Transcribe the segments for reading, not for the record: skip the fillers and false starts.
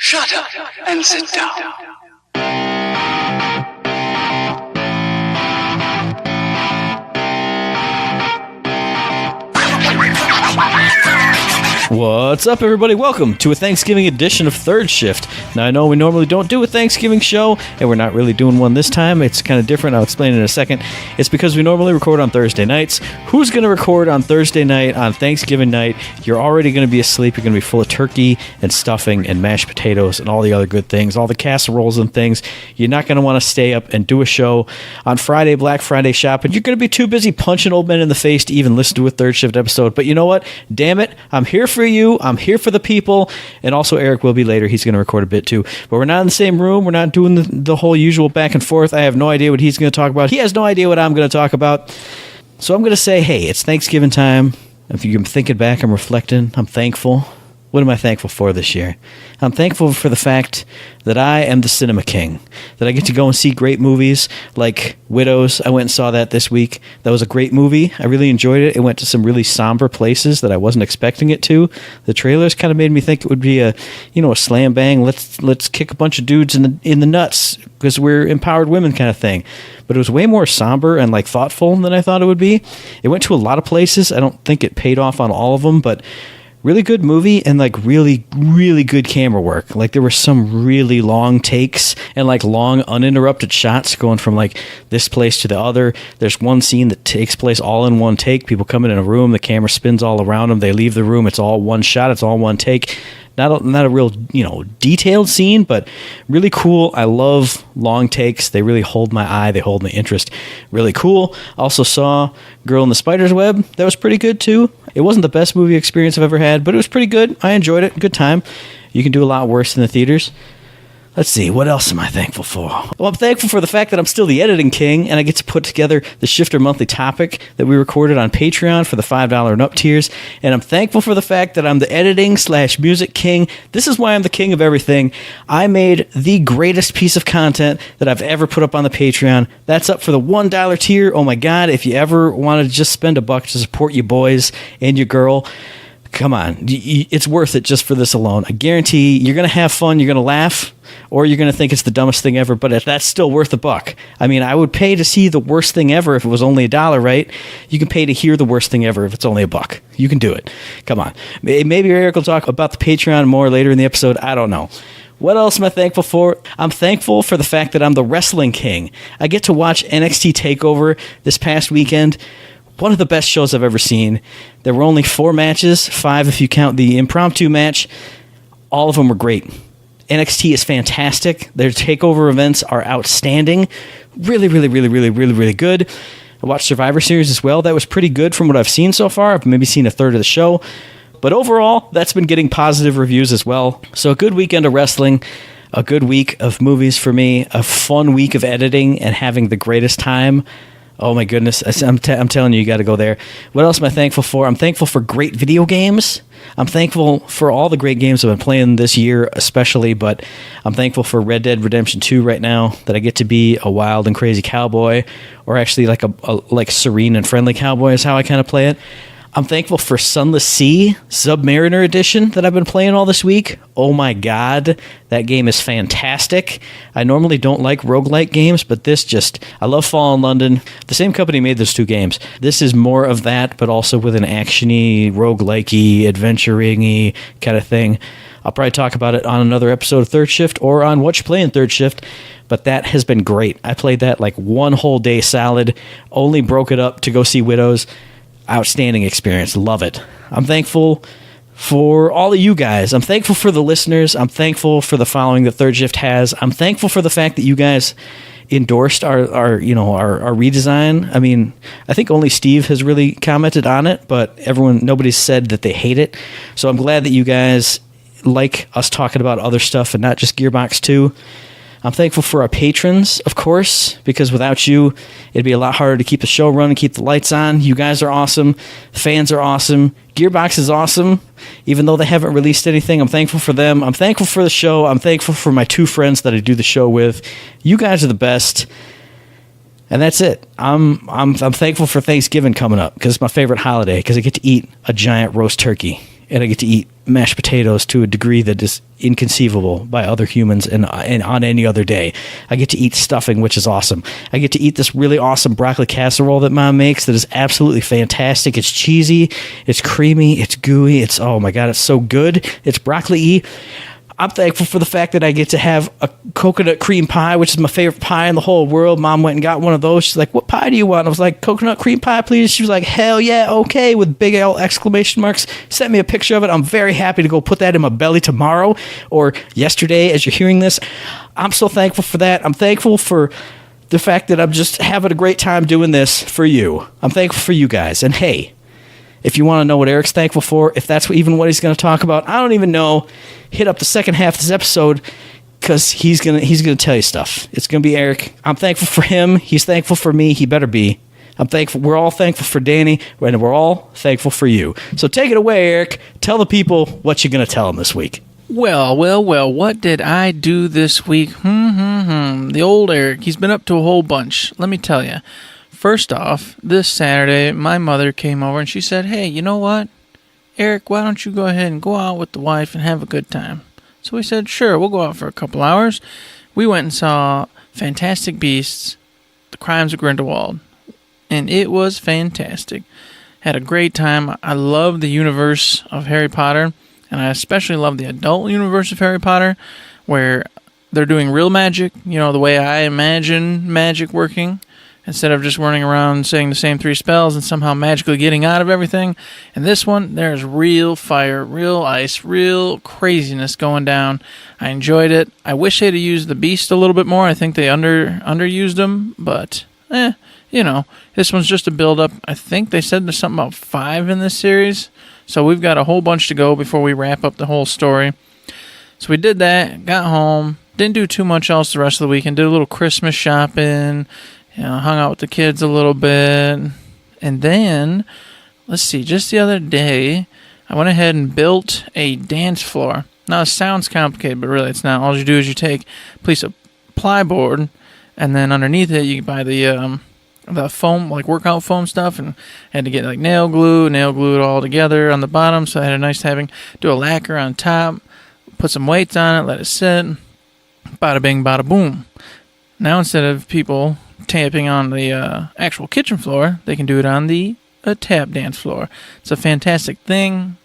Shut up and sit down. What's up, everybody? Welcome to a Thanksgiving edition of Third Shift. Now, I know we normally don't do a Thanksgiving show, and we're not really doing one this time. It's kind of different. I'll explain in a second. It's because we normally record on Thursday nights. Who's going to record on Thursday night, on Thanksgiving night? You're already going to be asleep. You're going to be full of turkey and stuffing and mashed potatoes and all the other good things, all the casseroles and things. You're not going to want to stay up and do a show on Friday, Black Friday shopping. You're going to be too busy punching old men in the face to even listen to a Third Shift episode. But you know what? Damn it. I'm here for you. I'm here for the people. And also Eric will be later. He's going to record a bit too. But we're not in the same room. We're not doing the whole usual back and forth. I have no idea what he's going to talk about. He has no idea what I'm going to talk about. So I'm going to say, hey, it's Thanksgiving time. If you're thinking back, I'm reflecting. I'm thankful. What am I thankful for this year? I'm thankful for the fact that I am the cinema king, that I get to go and see great movies like Widows. I went and saw that this week. That was a great movie. I really enjoyed it. It went to some really somber places that I wasn't expecting it to. The trailers kind of made me think it would be a slam bang. Let's kick a bunch of dudes in the nuts because we're empowered women kind of thing. But it was way more somber and like thoughtful than I thought it would be. It went to a lot of places. I don't think it paid off on all of them, but really good movie and like really, really good camera work. Like there were some really long takes and like long uninterrupted shots going from like this place to the other. There's one scene that takes place all in one take. People come in a room, the camera spins all around them. They leave the room. It's all one shot. It's all one take. Not a real, detailed scene, but really cool. I love long takes. They really hold my eye. They hold my interest. Really cool. Also saw Girl in the Spider's Web. That was pretty good, too. It wasn't the best movie experience I've ever had, but it was pretty good. I enjoyed it. Good time. You can do a lot worse in the theaters. Let's see, what else am I thankful for? Well, I'm thankful for the fact that I'm still the editing king, and I get to put together the Shifter Monthly Topic that we recorded on Patreon for the $5 and up tiers, and I'm thankful for the fact that I'm the editing/music king. This is why I'm the king of everything. I made the greatest piece of content that I've ever put up on the Patreon. That's up for the $1 tier. Oh my God, if you ever want to just spend $1 to support your boys and your girl, come on, it's worth it just for this alone. I guarantee you're going to have fun, you're going to laugh, or you're going to think it's the dumbest thing ever, but that's still worth $1. I mean, I would pay to see the worst thing ever if it was only $1, right? You can pay to hear the worst thing ever if it's only $1. You can do it. Come on. Maybe Eric will talk about the Patreon more later in the episode. I don't know. What else am I thankful for? I'm thankful for the fact that I'm the wrestling king. I get to watch NXT TakeOver this past weekend. One of the best shows I've ever seen. There were only 4 matches, 5 if you count the impromptu match. All of them were great. NXT is fantastic. Their TakeOver events are outstanding. Really, really, really, really, really, really good. I watched Survivor Series as well. That was pretty good from what I've seen so far. I've maybe seen a third of the show. But overall, that's been getting positive reviews as well. So a good weekend of wrestling. A good week of movies for me. A fun week of editing and having the greatest time. Oh my goodness, I'm telling you, you got to go there. What else am I thankful for? I'm thankful for great video games. I'm thankful for all the great games I've been playing this year especially, but I'm thankful for Red Dead Redemption 2 right now, that I get to be a wild and crazy cowboy, or actually like a serene and friendly cowboy is how I kind of play it. I'm thankful for Sunless Sea Submariner Edition that I've been playing all this week. Oh my God, that game is fantastic. I normally don't like roguelike games, but I love Fallen London. The same company made those 2 games. This is more of that, but also with an action-y, roguelike-y, adventuring-y kind of thing. I'll probably talk about it on another episode of Third Shift or on What You Play in Third Shift, but that has been great. I played that like one whole day solid, only broke it up to go see Widows. Outstanding experience. Love it. I'm thankful for all of you guys. I'm thankful for the listeners. I'm thankful for the following that Third Shift has. I'm thankful for the fact that you guys endorsed our redesign. I mean, I think only Steve has really commented on it, but nobody's said that they hate it. So I'm glad that you guys like us talking about other stuff and not just Gearbox 2. I'm thankful for our patrons, of course, because without you, it'd be a lot harder to keep the show running, keep the lights on. You guys are awesome. Fans are awesome. Gearbox is awesome. Even though they haven't released anything, I'm thankful for them. I'm thankful for the show. I'm thankful for my 2 friends that I do the show with. You guys are the best. And that's it. I'm thankful for Thanksgiving coming up because it's my favorite holiday because I get to eat a giant roast turkey and I get to eat mashed potatoes to a degree that is inconceivable by other humans and on any other day. I get to eat stuffing, which is awesome. I get to eat this really awesome broccoli casserole that Mom makes that is absolutely fantastic. It's cheesy, it's creamy, it's gooey, oh my God, it's so good. It's broccoli-y. I'm thankful for the fact that I get to have a coconut cream pie, which is my favorite pie in the whole world. Mom went and got one of those. She's like, "What pie do you want?" I was like, "Coconut cream pie, please." She was like, "Hell yeah, okay," with big L exclamation marks. Sent me a picture of it. I'm very happy to go put that in my belly tomorrow or yesterday as you're hearing this. I'm so thankful for that. I'm thankful for the fact that I'm just having a great time doing this for you. I'm thankful for you guys. And hey, if you want to know what Eric's thankful for, if that's even what he's going to talk about, I don't even know. Hit up the second half of this episode because he's gonna tell you stuff. It's gonna be Eric. I'm thankful for him. He's thankful for me. He better be. I'm thankful. We're all thankful for Danny, and we're all thankful for you. So take it away, Eric. Tell the people what you're gonna tell them this week. Well, what did I do this week? The old Eric, he's been up to a whole bunch. Let me tell you. First off, this Saturday, my mother came over and she said, "Hey, you know what? Eric, why don't you go ahead and go out with the wife and have a good time?" So we said, "Sure, we'll go out for a couple hours." We went and saw Fantastic Beasts, The Crimes of Grindelwald, and it was fantastic. Had a great time. I love the universe of Harry Potter, and I especially love the adult universe of Harry Potter, where they're doing real magic, the way I imagine magic working. Instead of just running around saying the same 3 spells and somehow magically getting out of everything. In this one, there's real fire, real ice, real craziness going down. I enjoyed it. I wish they'd have used the Beast a little bit more. I think they underused him, but, this one's just a build-up. I think they said there's something about 5 in this series, so we've got a whole bunch to go before we wrap up the whole story. So we did that, got home, didn't do too much else the rest of the weekend, did a little Christmas shopping, hung out with the kids a little bit. And then, let's see, just the other day, I went ahead and built a dance floor. Now, it sounds complicated, but really it's not. All you do is you take a piece of plyboard, and then underneath it, you buy the foam, like workout foam stuff, and I had to get like nail glue it all together on the bottom, so I had a nice do a lacquer on top, put some weights on it, let it sit, bada bing, bada boom. Now, instead of people tapping on the actual kitchen floor, they can do it on the tap dance floor. It's a fantastic thing,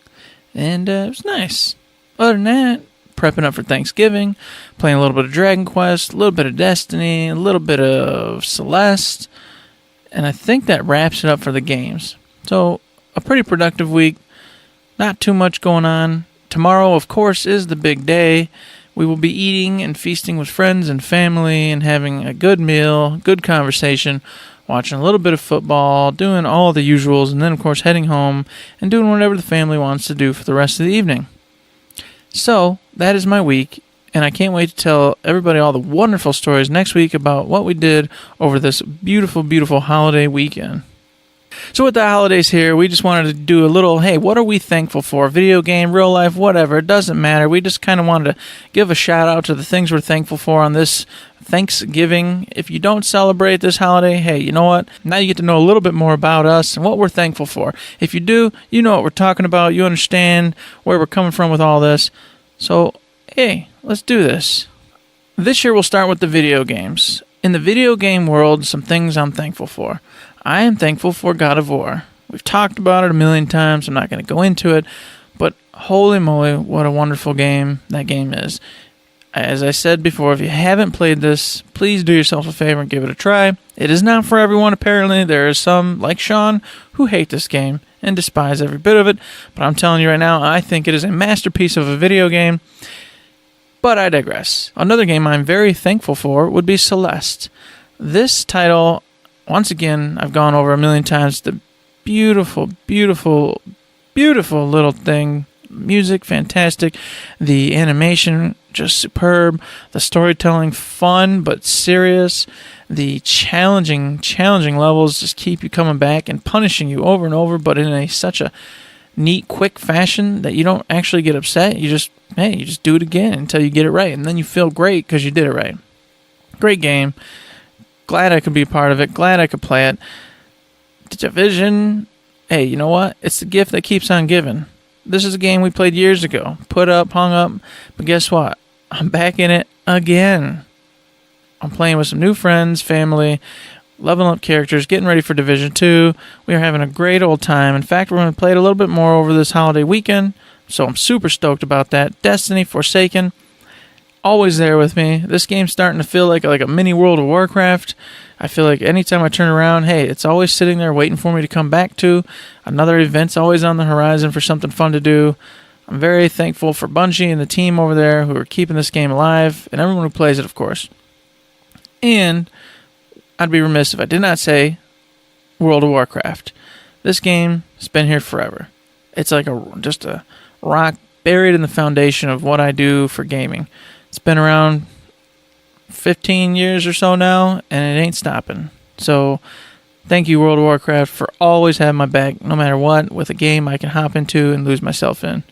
and it was nice. Other than that, prepping up for Thanksgiving, playing a little bit of Dragon Quest, a little bit of Destiny, a little bit of Celeste, and I think that wraps it up for the games. So, a pretty productive week, not too much going on. Tomorrow, of course, is the big day. We will be eating and feasting with friends and family and having a good meal, good conversation, watching a little bit of football, doing all the usuals, and then, of course, heading home and doing whatever the family wants to do for the rest of the evening. So, that is my week, and I can't wait to tell everybody all the wonderful stories next week about what we did over this beautiful, beautiful holiday weekend. So with the holidays here, we just wanted to do a little, hey, what are we thankful for? Video game, real life, whatever, it doesn't matter. We just kind of wanted to give a shout out to the things we're thankful for on this Thanksgiving. If you don't celebrate this holiday, hey, you know what? Now you get to know a little bit more about us and what we're thankful for. If you do, you know what we're talking about. You understand where we're coming from with all this. So, hey, let's do this. This year we'll start with the video games. In the video game world, some things I'm thankful for. I am thankful for God of War. We've talked about it a million times. I'm not going to go into it, but holy moly, what a wonderful game that game is. As I said before, if you haven't played this, please do yourself a favor and give it a try. It is not for everyone, apparently. There are some, like Sean, who hate this game and despise every bit of it, but I'm telling you right now, I think it is a masterpiece of a video game. But I digress. Another game I'm very thankful for would be Celeste. This title, once again, I've gone over a million times. The beautiful, beautiful, beautiful little thing. Music, fantastic. The animation, just superb. The storytelling, fun but serious. The challenging levels just keep you coming back and punishing you over and over, but in such a neat, quick fashion that you don't actually get upset. You just do it again until you get it right, and then you feel great because you did it right. Great game. Glad I could be a part of it. Glad I could play it. The Division, hey, you know what? It's the gift that keeps on giving. This is a game we played years ago. Put up, hung up. But guess what? I'm back in it again. I'm playing with some new friends, family, leveling up characters, getting ready for Division 2. We are having a great old time. In fact, we're going to play it a little bit more over this holiday weekend, so I'm super stoked about that. Destiny Forsaken, always there with me. This game's starting to feel like a mini World of Warcraft. I feel like anytime I turn around, hey, it's always sitting there waiting for me to come back to. Another event's always on the horizon for something fun to do. I'm very thankful for Bungie and the team over there who are keeping this game alive, and everyone who plays it, of course. And I'd be remiss if I did not say World of Warcraft. This game has been here forever. It's like just a rock buried in the foundation of what I do for gaming. It's been around 15 years or so now, and it ain't stopping. So thank you, World of Warcraft, for always having my back, no matter what, with a game I can hop into and lose myself in.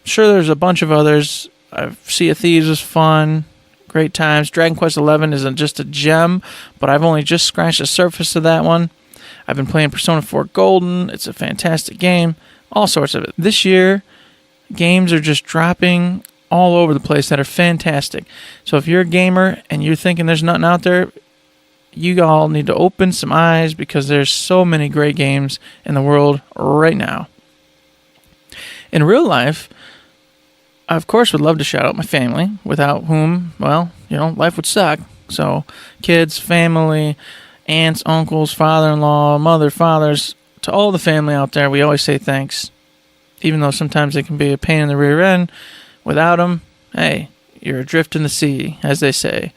Sure, there's a bunch of others. Sea of Thieves was fun. Great times. Dragon Quest XI isn't just a gem, but I've only just scratched the surface of that one. I've been playing Persona 4 Golden. It's a fantastic game. All sorts of it. This year, games are just dropping all over the place that are fantastic. So if you're a gamer and you're thinking there's nothing out there, you all need to open some eyes because there's so many great games in the world right now. In real life, I, of course, would love to shout out my family, without whom, well, life would suck. So, kids, family, aunts, uncles, father-in-law, mother, fathers, to all the family out there, we always say thanks. Even though sometimes they can be a pain in the rear end, without them, hey, you're adrift in the sea, as they say.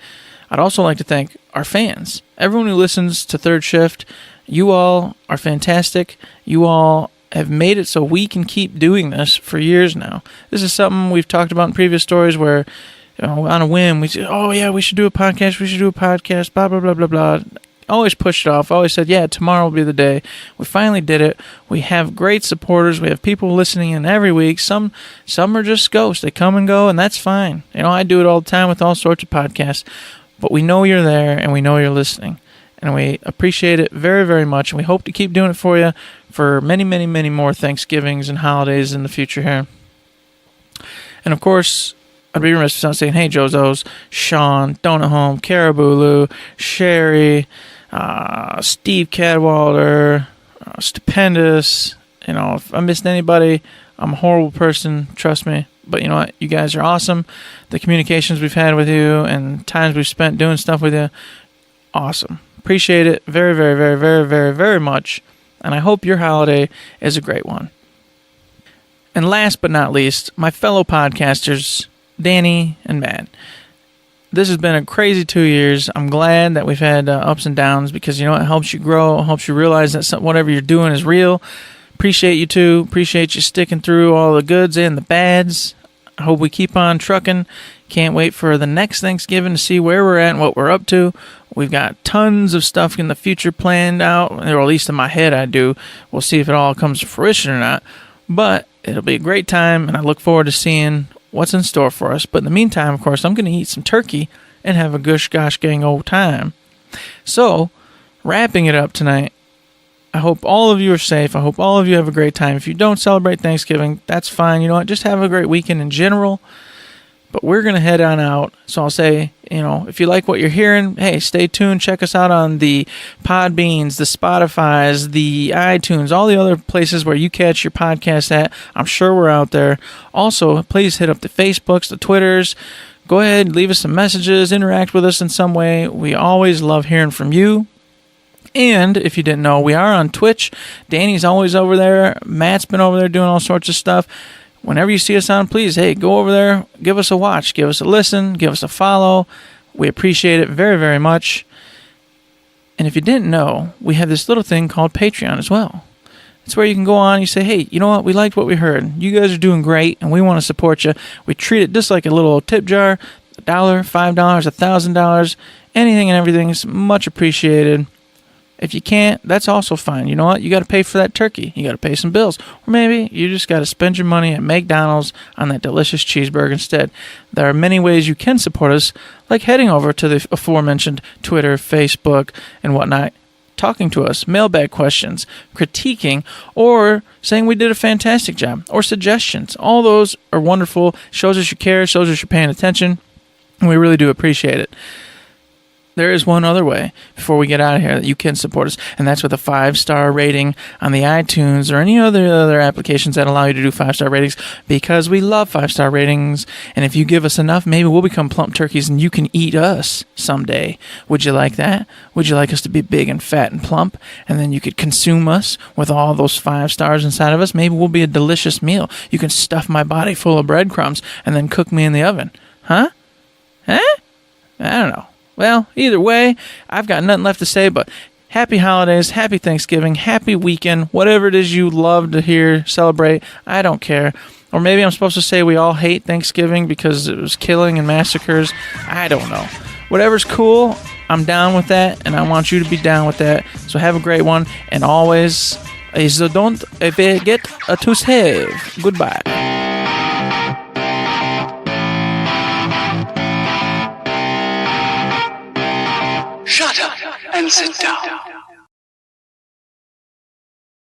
I'd also like to thank our fans. Everyone who listens to Third Shift, you all are fantastic. You all have made it so we can keep doing this for years now. This is something we've talked about in previous stories where, on a whim, we say, oh yeah, we should do a podcast, blah, blah, blah, blah, blah. Always pushed it off. Always said, yeah, tomorrow will be the day. We finally did it. We have great supporters. We have people listening in every week. Some are just ghosts. They come and go, and that's fine. I do it all the time with all sorts of podcasts. But we know you're there, and we know you're listening. And we appreciate it very, very much. And we hope to keep doing it for you for many, many, many more Thanksgivings and holidays in the future here. And of course, I'd be remiss if I'm saying, hey, Jozos, Sean, Donut Home, Caribou, Sherry, Steve Cadwallader, Stupendous. If I missed anybody, I'm a horrible person, trust me. But you know what? You guys are awesome. The communications we've had with you and times we've spent doing stuff with you, awesome. Appreciate it very, very, very, very, very, very much. And I hope your holiday is a great one. And last but not least, my fellow podcasters, Danny and Matt. This has been a crazy 2 years. I'm glad that we've had ups and downs because, it helps you grow. It helps you realize that whatever you're doing is real. Appreciate you too. Appreciate you sticking through all the goods and the bads. I hope we keep on trucking. Can't wait for the next Thanksgiving to see where we're at and what we're up to. We've got tons of stuff in the future planned out, or at least in my head I do. We'll see if it all comes to fruition or not. But it'll be a great time, and I look forward to seeing what's in store for us. But in the meantime, of course, I'm going to eat some turkey and have a gosh gang old time. So, wrapping it up tonight, I hope all of you are safe. I hope all of you have a great time. If you don't celebrate Thanksgiving, that's fine. You know what? Just have a great weekend in general. But we're going to head on out. So I'll say, if you like what you're hearing, hey, stay tuned. Check us out on the Podbeans, the Spotifys, the iTunes, all the other places where you catch your podcast at. I'm sure we're out there. Also, please hit up the Facebooks, the Twitters. Go ahead, leave us some messages, interact with us in some way. We always love hearing from you. And if you didn't know, we are on Twitch. Danny's always over there. Matt's been over there doing all sorts of stuff. Whenever you see us on, please, hey, go over there, give us a watch, give us a listen, give us a follow. We appreciate it very, very much. And if you didn't know, we have this little thing called Patreon as well. It's where you can go on and you say, hey, you know what, we liked what we heard. You guys are doing great, and we want to support you. We treat it just like a little tip jar, $1, $5, $1,000, anything and everything is much appreciated. If you can't, that's also fine. You know what? You got to pay for that turkey. You got to pay some bills. Or maybe you just got to spend your money at McDonald's on that delicious cheeseburger instead. There are many ways you can support us, like heading over to the aforementioned Twitter, Facebook, and whatnot. talking to us, mailbag questions, critiquing, or saying we did a fantastic job, or suggestions. All those are wonderful. Shows us you care, shows us you're paying attention, and we really do appreciate it. There is one other way before we get out of here that you can support us, and that's with a 5-star rating on the iTunes or any other applications that allow you to do 5-star ratings, because we love 5-star ratings, and if you give us enough, maybe we'll become plump turkeys and you can eat us someday. Would you like that? Would you like us to be big and fat and plump, and then you could consume us with all those 5 stars inside of us? Maybe we'll be a delicious meal. You can stuff my body full of breadcrumbs and then cook me in the oven. Huh? I don't know. Well, either way, I've got nothing left to say but happy holidays, happy Thanksgiving, happy weekend, whatever it is you love to hear, celebrate, I don't care. Or maybe I'm supposed to say we all hate Thanksgiving because it was killing and massacres. I don't know. Whatever's cool, I'm down with that, and I want you to be down with that. So have a great one, and always, don't forget to save. Goodbye. Shut up and sit down.